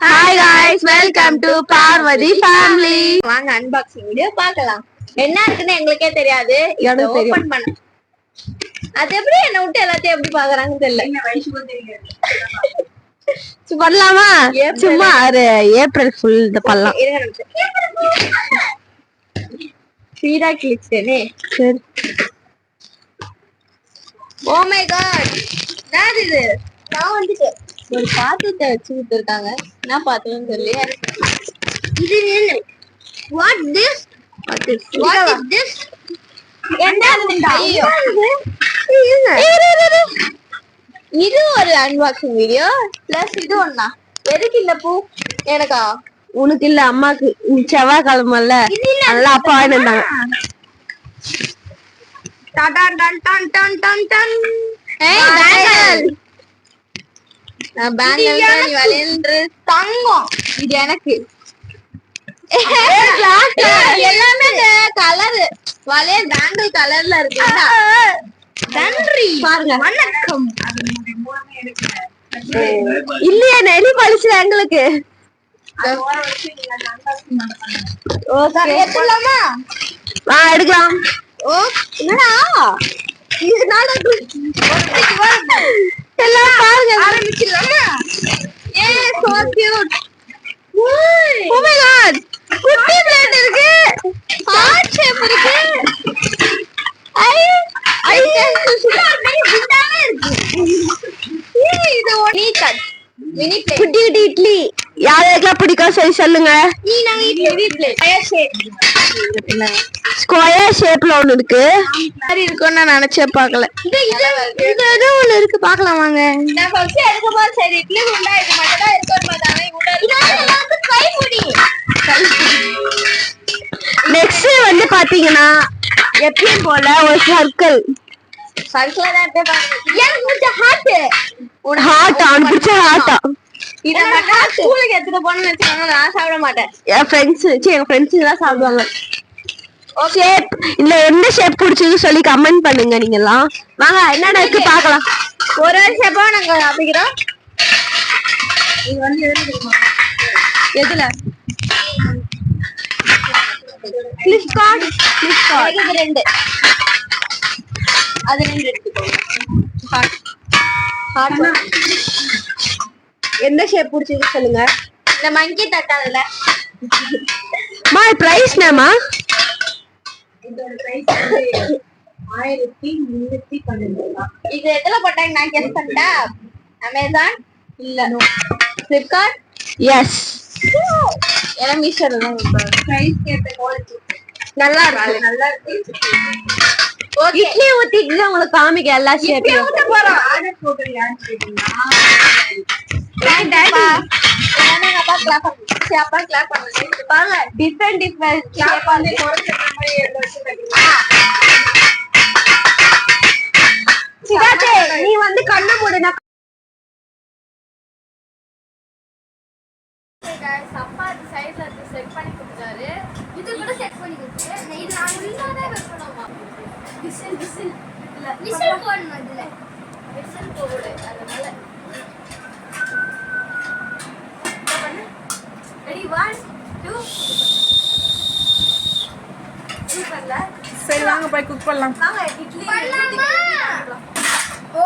Hi guys welcome to Parvathi family. வாங்க unboxing video பார்க்கலாம். என்ன இருக்குன்னு எங்களுக்கே தெரியாது. இத ஓபன் பண்ண அது எப்படி என்ன விட்டு எல்லாத்தையும் எப்படி பாக்குறாங்கன்னு தெரியல. என்ன வயசுக்கு தெரியாது. பண்ணலாமா? சும்மா ஏப்ரல் ஃபுல் இந்த பண்ணலாம். சீரா கிளிக்ஸ்னே. சரி. Oh my god. என்னது இது? நான் வந்துட்டு ஒரு பாத்திரத்தை வச்சு விட்டுருக்காங்க. என்ன பாத்திரம்னு தெரியல. இது என்ன? What this? What is this? இது ஒரு அன்பாக்சிங் வீடியோ பிளஸ் இது ஒண்ணா? எதுக்கு இல்ல பூ? எனக்கா? உனக்கு இல்ல, அம்மாக்கு. செவ்வாய்க்கிழமல்ல நல்லா அப்பா வாங்கிட்டு வந்தாங்க. Done done done done done done. ஏய் பேங்கல். நான் பேங்கல் நீ வளையல்ன்ற தங்கம். இது எனக்கு. எல்லாமே கலர் வளையல் பேங்கல் கலர்ல இருக்கு. நன்றி பாருங்க. வணக்கம். இல்லையா நெலி பழிச்சுல எங்களுக்கு. எடுத்துலாமா? எடுக்கலாம். ஓ என்னடா இது நாடக எல்லாம் பாருங்க ஆரம்பிச்சிடலாமா? ஏ so cute. Oh my god, குட்டி பிளேட் இருக்கு, ஹார்ட் ஷேப் இருக்கு. ஐ ஐ குண்டாவே இருக்கு. இது ஒனி கட் மினி பிளேட். குட்டி குட்டி இட்லி யாருக்கெல்லாம் பிடிக்கும் சொல்லி சொல்லுங்க. நீ நாங்க idli plate square shape. Square ஷேப்ல ஒன்னு இருக்கு. மாதிரி இருக்கும்னு நான் நினைச்சே பார்க்கல. இது ஏதோ ஒன்னு இருக்கு, பார்க்கலாம் வாங்க. நான் ஃபர்ஸ்ட் எடுக்கும்போது சரி இட்லி குண்டா இது மட்டும் தான் இருக்குன்னு பார்த்தானே. இவ்வளவு கைப்பிடி. நெக்ஸ்ட் வந்து பாத்தீங்கன்னா எப்பயும் போல ஒரு சர்க்கிள். சர்க்கிளா தான் அப்படியே பாருங்க. எனக்கு பிடிச்ச ஹார்ட். ஹார்ட் அவனுக்கு பிடிச்ச ஹார்ட்டா? இத நான் ஸ்கூலுக்கு எடுத்துட்டு போறேன்னு வெச்சுக்கோங்க, நான் சாப்பிட மாட்டேன். என் ஃப்ரெண்ட்ஸ் எங்க ஃப்ரெண்ட்ஸ் எல்லாம் சாப்பிடுவாங்க. ஷேப் இல்ல எந்த ஷேப் பிடிச்சது சொல்லி கமெண்ட் பண்ணுங்க. நீங்க எல்லாம் வாங்க என்னடா இருக்கு பார்க்கலாம். ஒரு ஷேப்பா நாங்க அப்படிக்கிறோம். இது வந்து எதுல? ஃபிளிப்கார்ட். இது ரெண்டு. அது ரெண்டு எடுத்துக்கோங்க. ஹார்ட் ஹார்ட் எந்த ஷேப் பிடிச்சது சொல்லுங்க. இந்த மங்கி தட்டாதுல. மா பிரைஸ் என்னமா? இதோட பிரைஸ் 1312. இது எதுல போட்டாங்க நான் கெஸ் பண்ணிட்டேன். அமேசான் இல்ல ஃபிளிப்கார்ட். எஸ். எல்லாம் மீஷோல தான் பிரைஸ் கேட்ட குவாலிட்டி நல்லா இருக்கு. நல்லா இருக்கு. ஓகே இட்லி ஊத்திட்டு உங்களுக்கு காமிக்க எல்லா ஷேப்பையும். ஊத்த போறோம். ஆர்டர் போட்டு யார் கேட்டீங்க? நான் டாடி நான் அப்பா கிளாப் பண்ணு. அப்பா கிளாப் பண்ணு. பாருங்க டிஃபரண்ட் ஷேப் வந்து குறைச்ச மாதிரி எழுத வச்சிருக்கீங்க. சிதாதே நீ வந்து கண்ணை மூடு. நான் அப்பா சைடுல இருந்து செட் பண்ணி கொடுத்தாரு. இது கூட செட் பண்ணி கொடுத்தாரு. இது நான் உள்ளானே வைக்கணுமா? விசில் இல்ல விசில் போடணும். இதுல விசில் போடு. அதனால ரெடி 1 2 சூப்பர்ல. சரி வாங்க போய் குக் பண்ணலாம். வாங்க இட்லி பண்ணலாமா? ஓ